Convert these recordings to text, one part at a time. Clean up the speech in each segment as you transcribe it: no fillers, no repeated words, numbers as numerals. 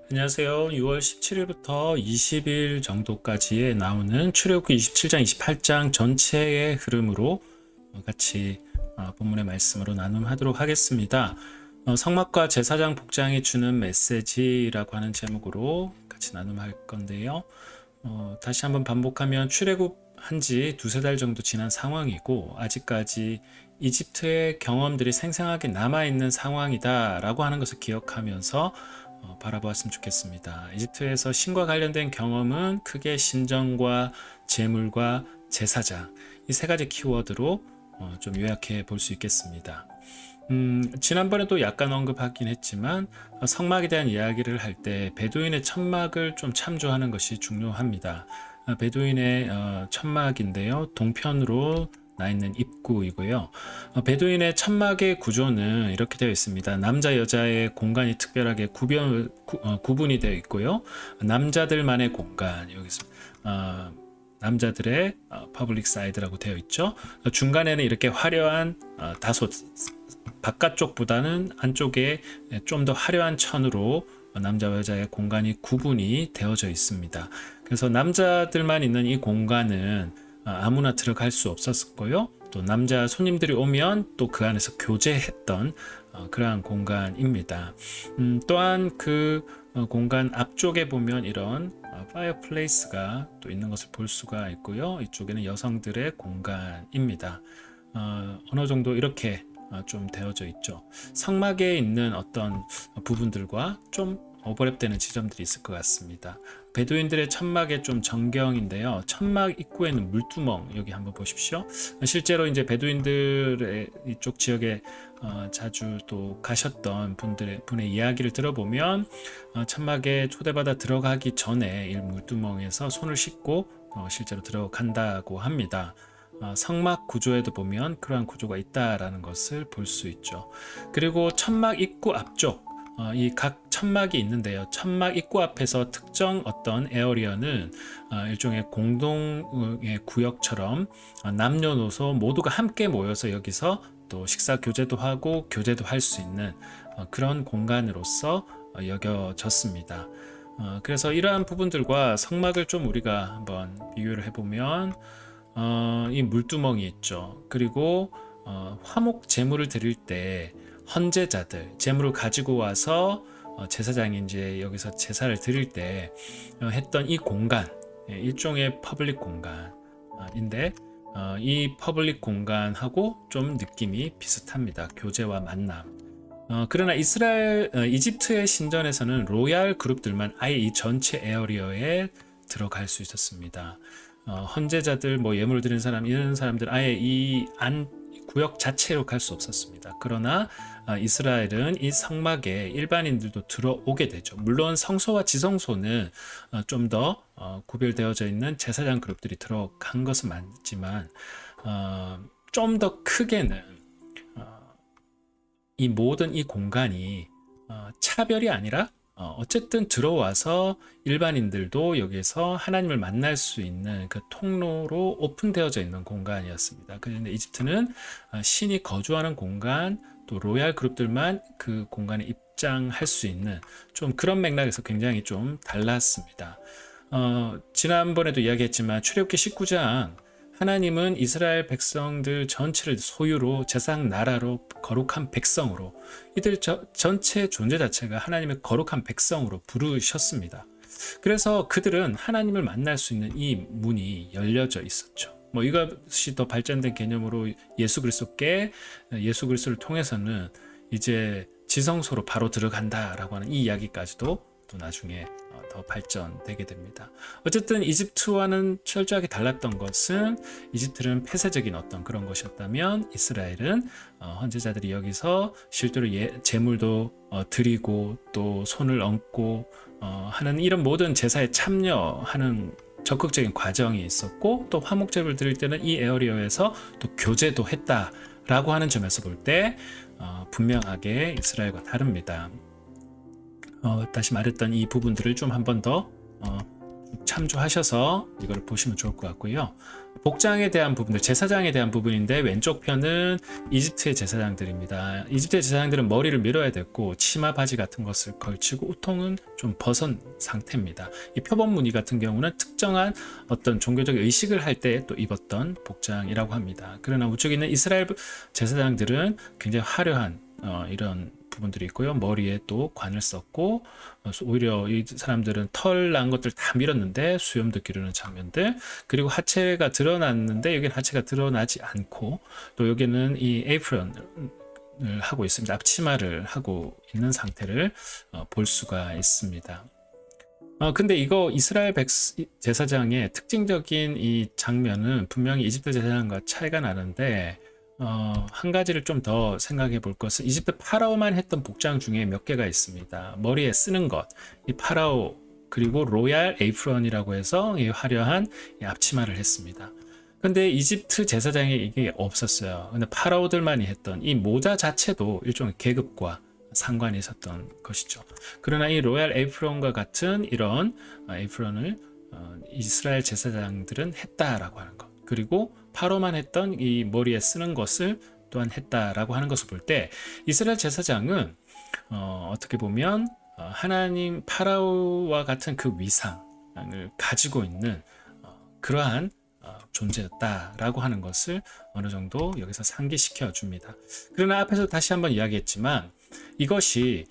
안녕하세요. 6월 17일부터 20일 정도까지에 나오는 출애굽기 27장, 28장 전체의 흐름으로 같이 본문의 말씀으로 나눔하도록 하겠습니다. 성막과 제사장 복장이 주는 메시지라고 하는 제목으로 같이 나눔할 건데요. 다시 한번 반복하면 출애굽한 지 두세 달 정도 지난 상황이고 아직까지 이집트의 경험들이 생생하게 남아있는 상황이다라고 하는 것을 기억하면서 바라보았으면 좋겠습니다. 이집트에서 신과 관련된 경험은 크게 신정과 제물과 제사장 이 세 가지 키워드로 좀 요약해 볼 수 있겠습니다. 지난번에도 약간 언급하긴 했지만 성막에 대한 이야기를 할 때 베두인의 천막을 좀 참조하는 것이 중요합니다. 베두인의 천막인데요. 동편으로 나 있는 입구이고요. 베두인의 천막의 구조는 이렇게 되어 있습니다. 남자 여자의 공간이 특별하게 구분이 되어 있고요. 남자들만의 공간 여기서 남자들의 퍼블릭 사이드라고 되어 있죠. 중간에는 이렇게 화려한 다소 바깥쪽보다는 안쪽에 좀 더 화려한 천으로 남자와 여자의 공간이 구분이 되어져 있습니다. 그래서 남자들만 있는 이 공간은 아무나 들어갈 수 없었고요. 또 남자 손님들이 오면 또 그 안에서 교제했던 그러한 공간입니다. 또한 그 공간 앞쪽에 보면 이런 파이어플레이스가 또 있는 것을 볼 수가 있고요. 이쪽에는 여성들의 공간입니다. 어느 정도 이렇게 좀 되어져 있죠. 성막에 있는 어떤 부분들과 좀 오버랩되는 지점들이 있을 것 같습니다. 베두인들의 천막의 좀 전경인데요. 천막 입구에는 물두멍 여기 한번 보십시오. 실제로 이제 베두인들의 이쪽 지역에 자주 또 가셨던 분의 이야기를 들어보면 천막에 초대받아 들어가기 전에 이 물두멍에서 손을 씻고 실제로 들어간다고 합니다. 성막 구조에도 보면 그러한 구조가 있다라는 것을 볼 수 있죠. 그리고 천막 입구 앞쪽 이 각 천막이 있는데요. 천막 입구 앞에서 특정 어떤 에어리어는 일종의 공동의 구역처럼 남녀노소 모두가 함께 모여서 여기서 또 식사 교제도 하고 교제도 할 수 있는 그런 공간으로서 여겨졌습니다. 그래서 이러한 부분들과 성막을 좀 우리가 한번 비교를 해보면 이 물두멍이 있죠. 그리고 화목 제물을 드릴 때 헌제자들 제물을 가지고 와서 제사장이 이제 여기서 제사를 드릴 때 했던 이 공간 일종의 퍼블릭 공간인데 이 퍼블릭 공간하고 좀 느낌이 비슷합니다. 교제와 만남. 그러나 이집트의 신전에서는 로얄 그룹들만 아예 이 전체 에어리어에 들어갈 수 있었습니다. 헌제자들, 뭐 예물을 드리는 사람 이런 사람들 아예 이 안 구역 자체로 갈 수 없었습니다. 그러나 이스라엘은 이 성막에 일반인들도 들어오게 되죠. 물론 성소와 지성소는 좀 더 구별되어져 있는 제사장 그룹들이 들어간 것은 맞지만 좀 더 크게는 이 모든 이 공간이 차별이 아니라 어쨌든 들어와서 일반인들도 여기서 하나님을 만날 수 있는 그 통로로 오픈되어져 있는 공간이었습니다. 그런데 이집트는 신이 거주하는 공간, 또 로얄 그룹들만 그 공간에 입장할 수 있는 좀 그런 맥락에서 굉장히 좀 달랐습니다. 지난번에도 이야기했지만 출애굽기 19장 하나님은 이스라엘 백성들 전체를 소유로 제사장 나라로 거룩한 백성으로 이들 전체 존재 자체가 하나님의 거룩한 백성으로 부르셨습니다. 그래서 그들은 하나님을 만날 수 있는 이 문이 열려져 있었죠. 뭐 이것이 더 발전된 개념으로 예수 그리스도를 통해서는 이제 지성소로 바로 들어간다라고 하는 이 이야기까지도 또 나중에 더 발전되게 됩니다. 어쨌든 이집트와는 철저하게 달랐던 것은 이집트는 폐쇄적인 어떤 그런 것이었다면 이스라엘은 헌제자들이 여기서 실제로 제물도 드리고 또 손을 얹고 하는 이런 모든 제사에 참여하는 적극적인 과정이 있었고 또 화목제를 드릴 때는 이 에어리어에서 또 교제도 했다라고 하는 점에서 볼 때 분명하게 이스라엘과 다릅니다. 다시 말했던 이 부분들을 좀 한 번 더 참조하셔서 이걸 보시면 좋을 것 같고요. 복장에 대한 부분들, 제사장에 대한 부분인데 왼쪽 편은 이집트의 제사장들입니다. 이집트의 제사장들은 머리를 밀어야 됐고 치마 바지 같은 것을 걸치고 우통은 좀 벗은 상태입니다. 이 표범 무늬 같은 경우는 특정한 어떤 종교적 의식을 할 때 또 입었던 복장이라고 합니다. 그러나 우측에 있는 이스라엘 제사장들은 굉장히 화려한 이런 부분들이 있고요. 머리에 또 관을 썼고 오히려 이 사람들은 털 난 것들 다 밀었는데 수염도 기르는 장면들, 그리고 하체가 드러났는데 여기는 하체가 드러나지 않고 또 여기는 이 에이프런을 하고 있습니다. 앞치마를 하고 있는 상태를 볼 수가 있습니다. 근데 이거 이스라엘 제사장의 특징적인 이 장면은 분명히 이집트 제사장과 차이가 나는데 한 가지를 좀 더 생각해 볼 것은 이집트 파라오만 했던 복장 중에 몇 개가 있습니다. 머리에 쓰는 것, 이 파라오 그리고 로얄 에이프런이라고 해서 이 화려한 이 앞치마를 했습니다. 근데 이집트 제사장에 이게 없었어요. 근데 파라오들만이 했던 이 모자 자체도 일종의 계급과 상관이 있었던 것이죠. 그러나 이 로얄 에이프런과 같은 이런 에이프런을 이스라엘 제사장들은 했다라고 하는 것, 그리고 파로만 했던 이 머리에 쓰는 것을 또한 했다라고 하는 것을 볼 때 이스라엘 제사장은 어떻게 보면 하나님 파라오와 같은 그 위상을 가지고 있는 그러한 존재였다라고 하는 것을 어느 정도 여기서 상기시켜 줍니다. 그러나 앞에서 다시 한번 이야기했지만 이것이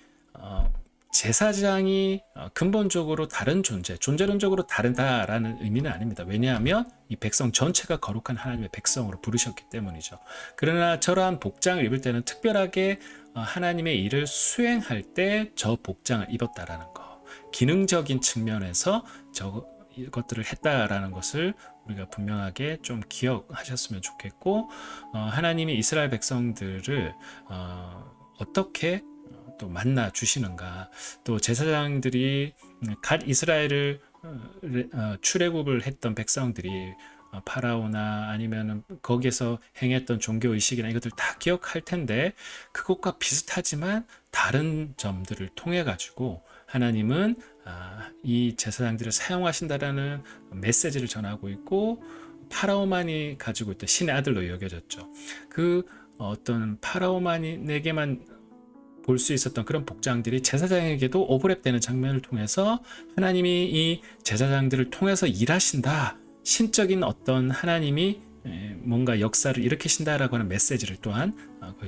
제사장이 근본적으로 다른 존재론적으로 다르다라는 의미는 아닙니다. 왜냐하면 이 백성 전체가 거룩한 하나님의 백성으로 부르셨기 때문이죠. 그러나 저러한 복장을 입을 때는 특별하게 하나님의 일을 수행할 때 저 복장을 입었다라는 거, 기능적인 측면에서 이것들을 했다라는 것을 우리가 분명하게 좀 기억하셨으면 좋겠고, 하나님이 이스라엘 백성들을 어떻게 또 만나 주시는가, 또 제사장들이 갓 이스라엘을 출애굽을 했던 백성들이 파라오나 아니면 거기에서 행했던 종교 의식이나 이것들 다 기억할 텐데 그것과 비슷하지만 다른 점들을 통해 가지고 하나님은 이 제사장들을 사용하신다라는 메시지를 전하고 있고, 파라오만이 가지고 있던 신의 아들로 여겨졌죠. 그 어떤 파라오만에게만 볼 수 있었던 그런 복장들이 제사장에게도 오버랩되는 장면을 통해서 하나님이 이 제사장들을 통해서 일하신다, 신적인 어떤 하나님이 뭔가 역사를 일으키신다라고 하는 메시지를 또한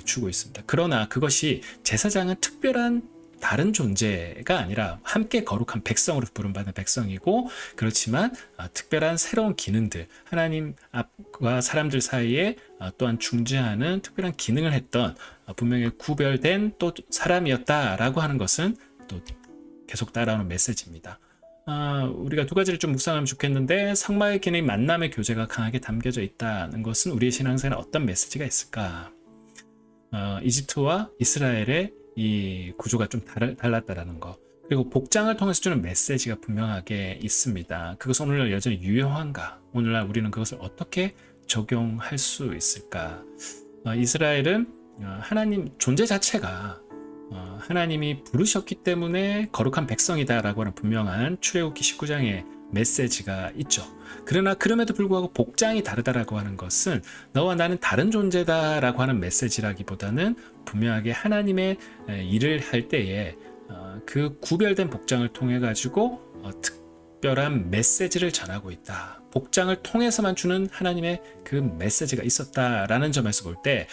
주고 있습니다. 그러나 그것이 제사장은 특별한 다른 존재가 아니라 함께 거룩한 백성으로 부름받는 백성이고, 그렇지만 특별한 새로운 기능들, 하나님 앞과 사람들 사이에 또한 중재하는 특별한 기능을 했던 분명히 구별된 또 사람이었다라고 하는 것은 또 계속 따라오는 메시지입니다. 우리가 두 가지를 좀 묵상하면 좋겠는데, 성막의 기능이 만남의 교제가 강하게 담겨져 있다는 것은 우리의 신앙생활에 어떤 메시지가 있을까? 이집트와 이스라엘의 이 구조가 좀 달랐다라는 거, 그리고 복장을 통해서 주는 메시지가 분명하게 있습니다. 그것은 오늘날 여전히 유효한가? 오늘날 우리는 그것을 어떻게 적용할 수 있을까? 이스라엘은 하나님 존재 자체가 하나님이 부르셨기 때문에 거룩한 백성이다라고 하는 분명한 출애굽기 19장의 메시지가 있죠. 그러나 그럼에도 불구하고 복장이 다르다라고 하는 것은 너와 나는 다른 존재다라고 하는 메시지라기보다는 분명하게 하나님의 일을 할 때에 그 구별된 복장을 통해 가지고 특별한 메시지를 전하고 있다. 복장을 통해서만 주는 하나님의 그 메시지가 있었다라는 점에서 볼 때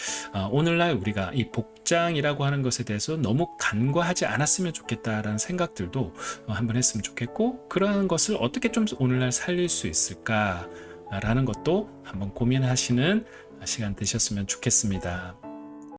오늘날 우리가 이 복장이라고 하는 것에 대해서 너무 간과하지 않았으면 좋겠다라는 생각들도 한번 했으면 좋겠고, 그러한 것을 어떻게 좀 오늘날 살릴 수 있을까라는 것도 한번 고민하시는 시간 되셨으면 좋겠습니다.